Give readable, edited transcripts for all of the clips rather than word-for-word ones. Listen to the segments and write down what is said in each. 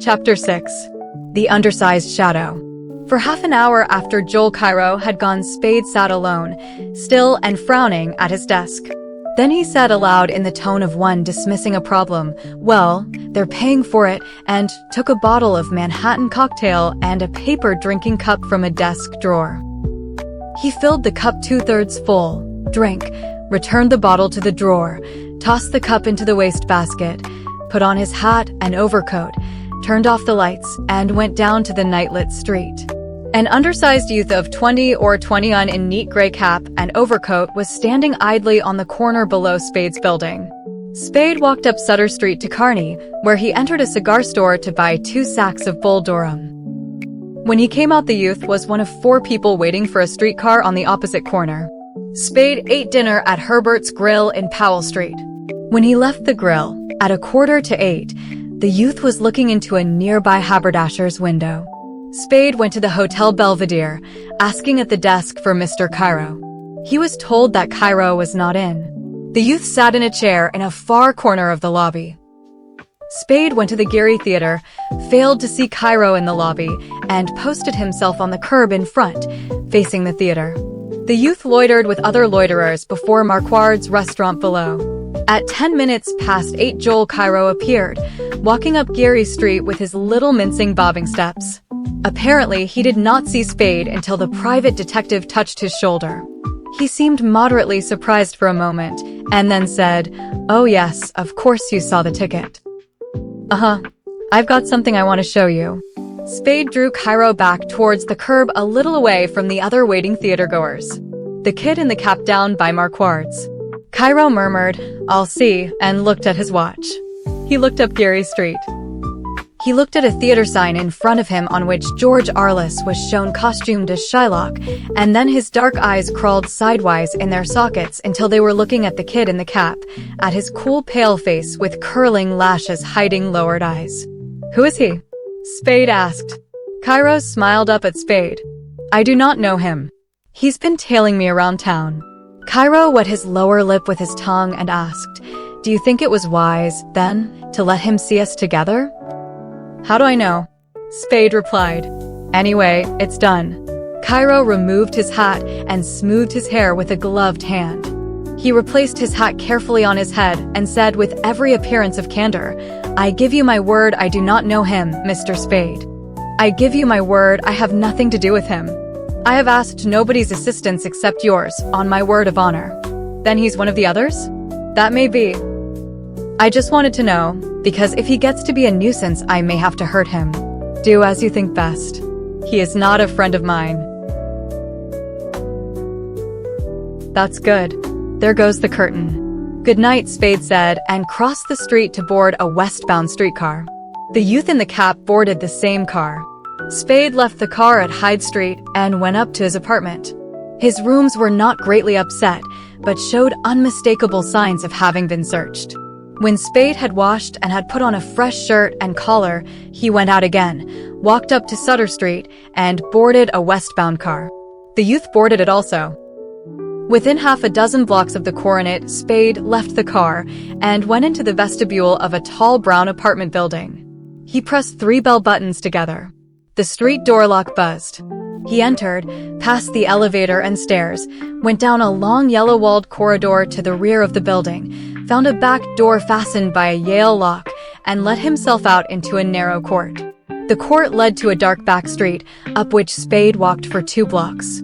Chapter 6. The Undersized Shadow. For half an hour after Joel Cairo had gone, Spade sat alone, still and frowning at his desk. Then he said aloud in the tone of one dismissing a problem, "Well, they're paying for it," and took a bottle of Manhattan cocktail and a paper drinking cup from a desk drawer. He filled the cup 2/3 full, drank, returned the bottle to the drawer, tossed the cup into the wastebasket, put on his hat and overcoat, turned off the lights, and went down to the night-lit street. An undersized youth of 20 or 21 in neat gray cap and overcoat was standing idly on the corner below Spade's building. Spade walked up Sutter Street to Kearny, where he entered a cigar store to buy 2 sacks of Bull Durham. When he came out, the youth was one of 4 people waiting for a streetcar on the opposite corner. Spade ate dinner at Herbert's Grill in Powell Street. When he left the grill, at 7:45, the youth was looking into a nearby haberdasher's window. Spade went to the Hotel Belvedere, asking at the desk for Mr. Cairo. He was told that Cairo was not in. The youth sat in a chair in a far corner of the lobby. Spade went to the Geary Theater, failed to see Cairo in the lobby, and posted himself on the curb in front, facing the theater. The youth loitered with other loiterers before Marquard's restaurant below. At 8:10, Joel Cairo appeared, walking up Geary Street with his little mincing bobbing steps. Apparently, he did not see Spade until the private detective touched his shoulder. He seemed moderately surprised for a moment, and then said, "Oh yes, of course you saw the ticket." I've got something I want to show you." Spade drew Cairo back towards the curb a little away from the other waiting theatergoers. The kid in the cap down by Marquard's. Cairo murmured, "I'll see," and looked at his watch. He looked up Geary Street. He looked at a theater sign in front of him on which George Arliss was shown costumed as Shylock, and then his dark eyes crawled sidewise in their sockets until they were looking at the kid in the cap, at his cool pale face with curling lashes hiding lowered eyes. "Who is he?" Spade asked. Cairo smiled up at Spade. "I do not know him. He's been tailing me around town." Cairo wet his lower lip with his tongue and asked, "Do you think it was wise, then, to let him see us together?" "How do I know?" Spade replied. "Anyway, it's done." Cairo removed his hat and smoothed his hair with a gloved hand. He replaced his hat carefully on his head and said with every appearance of candor, "I give you my word I do not know him, Mr. Spade. I give you my word I have nothing to do with him. I have asked nobody's assistance except yours, on my word of honor." "Then he's one of the others?" "That may be. I just wanted to know, because if he gets to be a nuisance I may have to hurt him. Do as you think best. He is not a friend of mine." "That's good. There goes the curtain." "Good night," Spade said, and crossed the street to board a westbound streetcar. The youth in the cap boarded the same car. Spade left the car at Hyde Street and went up to his apartment. His rooms were not greatly upset, but showed unmistakable signs of having been searched. When Spade had washed and had put on a fresh shirt and collar, he went out again, walked up to Sutter Street, and boarded a westbound car. The youth boarded it also. Within half a dozen blocks of the Coronet, Spade left the car and went into the vestibule of a tall brown apartment building. He pressed 3 bell buttons together. The street door lock buzzed. He entered, passed the elevator and stairs, went down a long yellow-walled corridor to the rear of the building, found a back door fastened by a Yale lock, and let himself out into a narrow court. The court led to a dark back street, up which Spade walked for 2 blocks.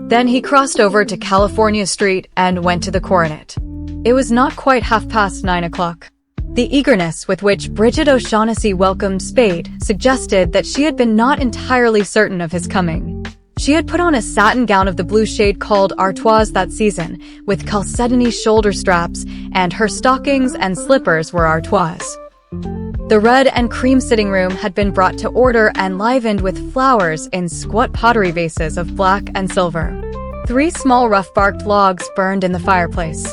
Then he crossed over to California Street and went to the Coronet. It was not quite 9:30. The eagerness with which Bridget O'Shaughnessy welcomed Spade suggested that she had been not entirely certain of his coming. She had put on a satin gown of the blue shade called artoise that season, with chalcedony shoulder straps, and her stockings and slippers were artoise. The red and cream sitting room had been brought to order and livened with flowers in squat pottery vases of black and silver. 3 small rough-barked logs burned in the fireplace.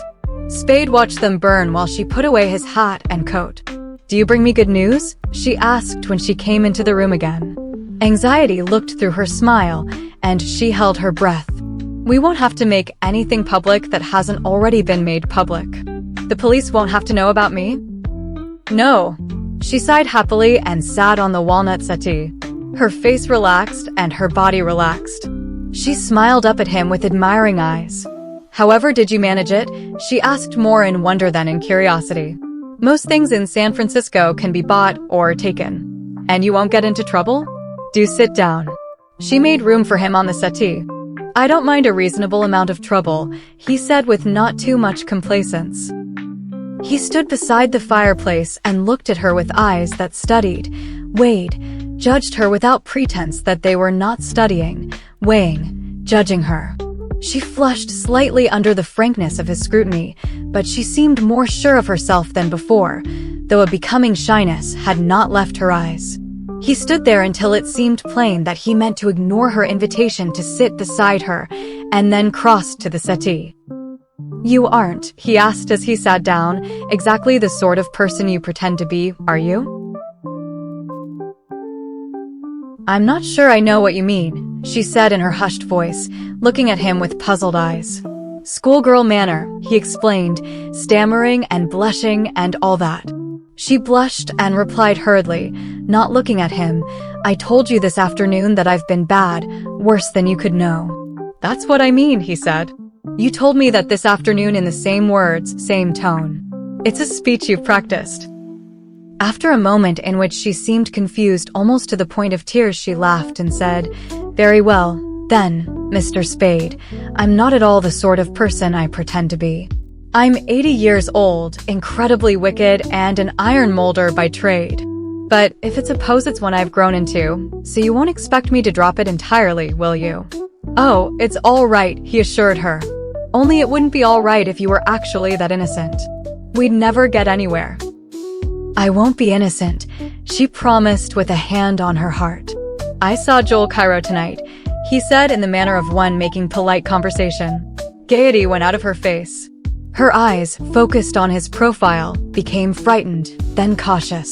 Spade watched them burn while she put away his hat and coat. "Do you bring me good news?" she asked when she came into the room again. Anxiety looked through her smile, and she held her breath. "We won't have to make anything public that hasn't already been made public. The police won't have to know about me?" "No. She sighed happily and sat on the walnut settee. Her face relaxed and her body relaxed. She smiled up at him with admiring eyes. "However did you manage it?" she asked, more in wonder than in curiosity. "Most things in San Francisco can be bought or taken. And you won't get into trouble? Do sit down." She made room for him on the settee. "I don't mind a reasonable amount of trouble," he said with not too much complacence. He stood beside the fireplace and looked at her with eyes that studied, weighed, judged her without pretense that they were not studying, weighing, judging her. She flushed slightly under the frankness of his scrutiny, but she seemed more sure of herself than before, though a becoming shyness had not left her eyes. He stood there until it seemed plain that he meant to ignore her invitation to sit beside her, and then crossed to the settee. "You aren't," he asked as he sat down, "exactly the sort of person you pretend to be, are you?" "I'm not sure I know what you mean," she said in her hushed voice, looking at him with puzzled eyes. "Schoolgirl manner," he explained, stammering and blushing and all that. She blushed and replied hurriedly, not looking at him, "I told you this afternoon that I've been bad, worse than you could know." "That's what I mean," he said. "You told me that this afternoon in the same words, same tone. It's a speech you've practiced." After a moment in which she seemed confused almost to the point of tears, she laughed and said, "Very well, then, Mr. Spade, I'm not at all the sort of person I pretend to be. I'm 80 years old, incredibly wicked, and an iron molder by trade. But if it's a pose, it's one I've grown into, so you won't expect me to drop it entirely, will you?" "Oh, it's all right," he assured her. "Only it wouldn't be all right if you were actually that innocent. We'd never get anywhere." "I won't be innocent," she promised with a hand on her heart. "I saw Joel Cairo tonight," he said in the manner of one making polite conversation. Gaiety went out of her face. Her eyes, focused on his profile, became frightened, then cautious.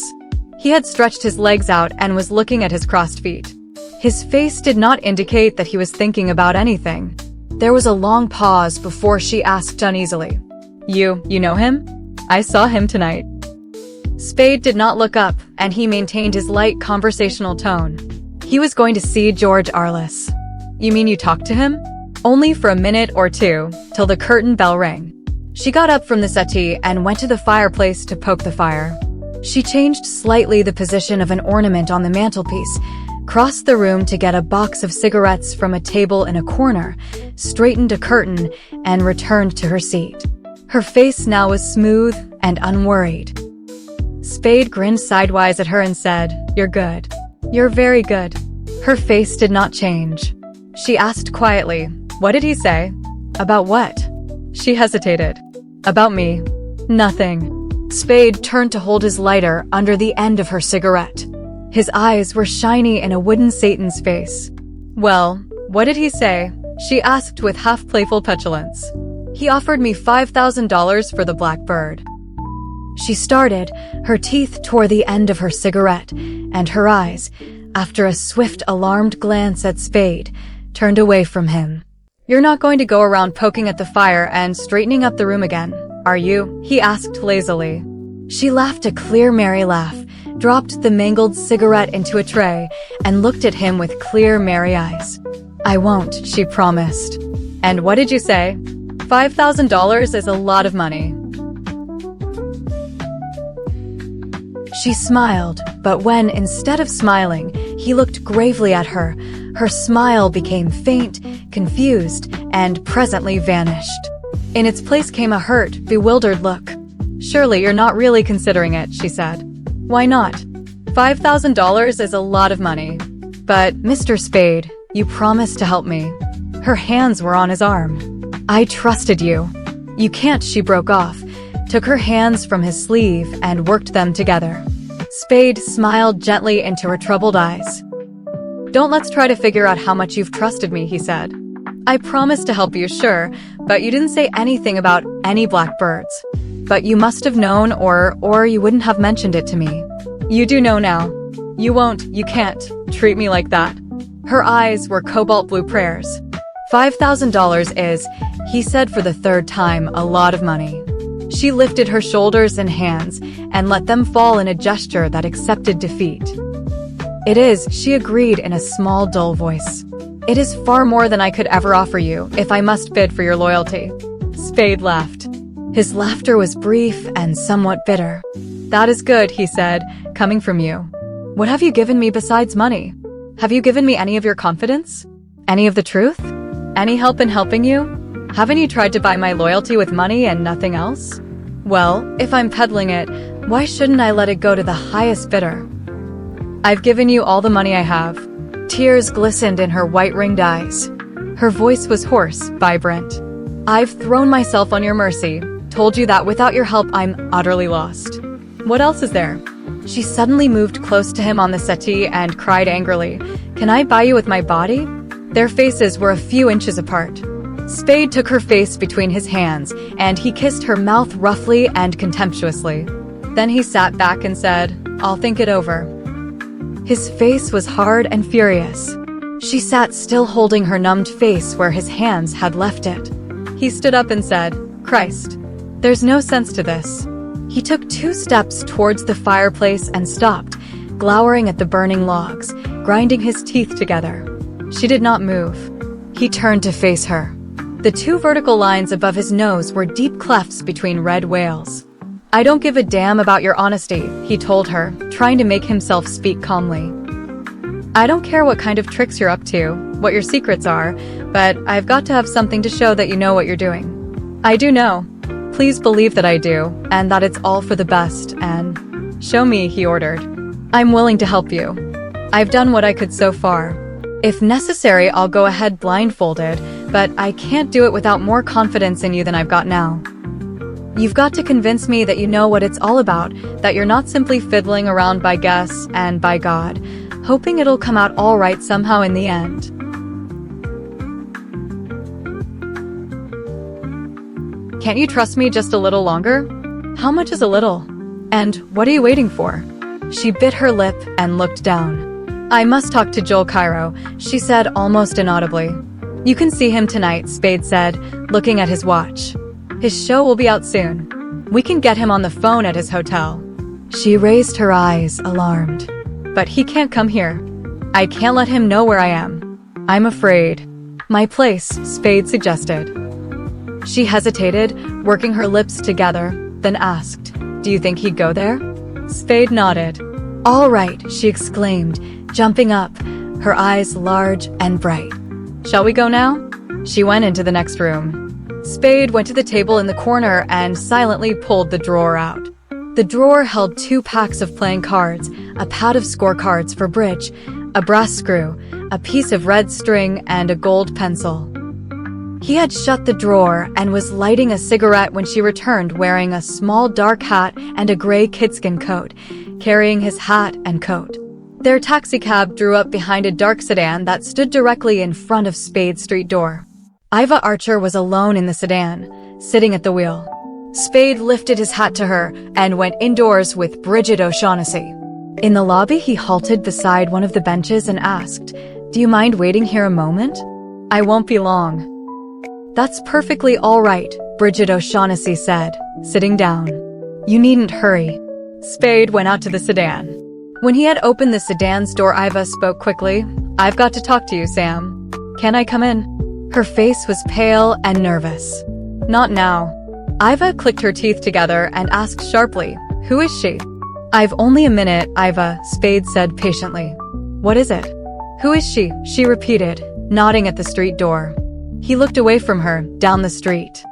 He had stretched his legs out and was looking at his crossed feet. His face did not indicate that he was thinking about anything. There was a long pause before she asked uneasily, You know him? I saw him tonight." Spade did not look up, and he maintained his light conversational tone. He was going to see George Arliss. "You mean you talked to him?" "Only for a minute or two, till the curtain bell rang." She got up from the settee and went to the fireplace to poke the fire. She changed slightly the position of an ornament on the mantelpiece, crossed the room to get a box of cigarettes from a table in a corner, straightened a curtain, and returned to her seat. Her face now was smooth and unworried. Spade grinned sidewise at her and said, "You're good. You're very good." Her face did not change. She asked quietly, "What did he say?" "About what?" She hesitated. "About me." "Nothing." Spade turned to hold his lighter under the end of her cigarette. His eyes were shiny in a wooden Satan's face. "Well, what did he say?" she asked with half-playful petulance. "He offered me $5,000 for the black bird." She started, her teeth tore the end of her cigarette, and her eyes, after a swift, alarmed glance at Spade, turned away from him. "You're not going to go around poking at the fire and straightening up the room again, are you?" he asked lazily. She laughed a clear, merry laugh, dropped the mangled cigarette into a tray, and looked at him with clear, merry eyes. "I won't," she promised. "And what did you say?" $5,000 is a lot of money." She smiled, but when, instead of smiling, he looked gravely at her, her smile became faint, confused, and presently vanished. In its place came a hurt, bewildered look. "Surely you're not really considering it," she said. "Why not? $5,000 is a lot of money." "But, Mr. Spade, you promised to help me." Her hands were on his arm. "I trusted you." "You can't," she broke off, took her hands from his sleeve and worked them together. Spade smiled gently into her troubled eyes. Let's try to figure out how much you've trusted me," he said. "I promised to help you, sure, but you didn't say anything about any blackbirds. But you must have known, or you wouldn't have mentioned it to me. You do know now. You can't treat me like that." Her eyes were cobalt blue prayers. $5,000 is, he said for the third time, a lot of money. She lifted her shoulders and hands and let them fall in a gesture that accepted defeat. "It is," she agreed in a small, dull voice. "It is far more than I could ever offer you if I must bid for your loyalty." Spade laughed. His laughter was brief and somewhat bitter. "That is good," he said, "coming from you. What have you given me besides money? Have you given me any of your confidence? Any of the truth? Any help in helping you? Haven't you tried to buy my loyalty with money and nothing else? Well, if I'm peddling it, why shouldn't I let it go to the highest bidder? I've given you all the money I have." Tears glistened in her white-ringed eyes. Her voice was hoarse, vibrant. "I've thrown myself on your mercy, told you that without your help I'm utterly lost. What else is there?" She suddenly moved close to him on the settee and cried angrily, "Can I buy you with my body?" Their faces were a few inches apart. Spade took her face between his hands, and he kissed her mouth roughly and contemptuously. Then he sat back and said, "I'll think it over." His face was hard and furious. She sat still, holding her numbed face where his hands had left it. He stood up and said, "Christ, there's no sense to this." He took 2 steps towards the fireplace and stopped, glowering at the burning logs, grinding his teeth together. She did not move. He turned to face her. The 2 vertical lines above his nose were deep clefts between red whales. "I don't give a damn about your honesty," he told her, trying to make himself speak calmly. "I don't care what kind of tricks you're up to, what your secrets are, but I've got to have something to show that you know what you're doing. I do know. Please believe that I do, and that it's all for the best, and show me," he ordered. "I'm willing to help you. I've done what I could so far. If necessary, I'll go ahead blindfolded, but I can't do it without more confidence in you than I've got now. You've got to convince me that you know what it's all about, that you're not simply fiddling around by guess and by God, hoping it'll come out all right somehow in the end." "Can't you trust me just a little longer? How much is a little? And what are you waiting for?" She bit her lip and looked down. "I must talk to Joel Cairo," she said almost inaudibly. "You can see him tonight," Spade said, looking at his watch. "His show will be out soon. We can get him on the phone at his hotel." She raised her eyes, alarmed. "But he can't come here. I can't let him know where I am. I'm afraid." "My place," Spade suggested. She hesitated, working her lips together, then asked, "Do you think he'd go there?" Spade nodded. "All right," she exclaimed, jumping up, her eyes large and bright. "Shall we go now?" She went into the next room. Spade went to the table in the corner and silently pulled the drawer out. The drawer held 2 packs of playing cards, a pad of scorecards for bridge, a brass screw, a piece of red string, and a gold pencil. He had shut the drawer and was lighting a cigarette when she returned, wearing a small dark hat and a gray kidskin coat, carrying his hat and coat. Their taxicab drew up behind a dark sedan that stood directly in front of Spade's street door. Iva Archer was alone in the sedan, sitting at the wheel. Spade lifted his hat to her and went indoors with Bridget O'Shaughnessy. In the lobby, he halted beside one of the benches and asked, "Do you mind waiting here a moment? I won't be long." "That's perfectly all right," Bridget O'Shaughnessy said, sitting down. "You needn't hurry." Spade went out to the sedan. When he had opened the sedan's door, Iva spoke quickly. "I've got to talk to you, Sam. Can I come in?" Her face was pale and nervous. "Not now." Iva clicked her teeth together and asked sharply, "Who is she?" "I've only a minute, Iva," Spade said patiently. "What is it?" "Who is she?" she repeated, nodding at the street door. He looked away from her, down the street.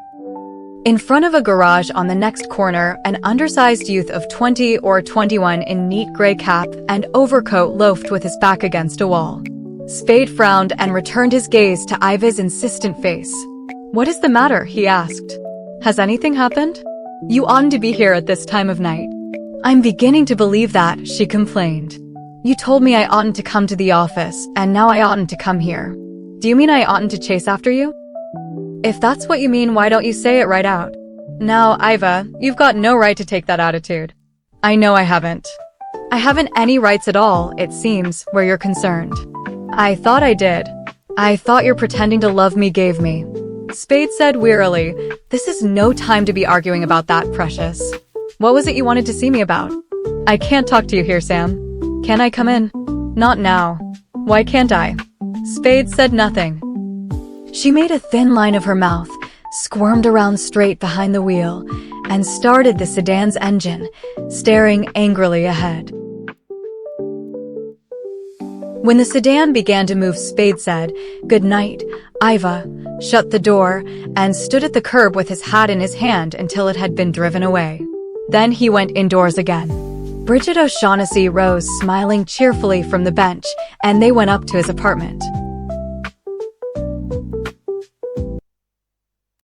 In front of a garage on the next corner, an undersized youth of 20 or 21 in neat gray cap and overcoat loafed with his back against a wall. Spade frowned and returned his gaze to Iva's insistent face. "What is the matter?" he asked. "Has anything happened? You oughtn't to be here at this time of night." "I'm beginning to believe that," she complained. "You told me I oughtn't to come to the office, and now I oughtn't to come here. Do you mean I oughtn't to chase after you? If that's what you mean, why don't you say it right out?" "Now, Iva, you've got no right to take that attitude." "I know I haven't. I haven't any rights at all, it seems, where you're concerned." "I thought I did. I thought your pretending to love me gave me." Spade said wearily, "This is no time to be arguing about that, Precious. What was it you wanted to see me about?" "I can't talk to you here, Sam. Can I come in?" "Not now." "Why can't I?" Spade said nothing. She made a thin line of her mouth, squirmed around straight behind the wheel, and started the sedan's engine, staring angrily ahead. When the sedan began to move, Spade said, "Good night, Iva," shut the door, and stood at the curb with his hat in his hand until it had been driven away. Then he went indoors again. Bridget O'Shaughnessy rose smiling cheerfully from the bench, and they went up to his apartment.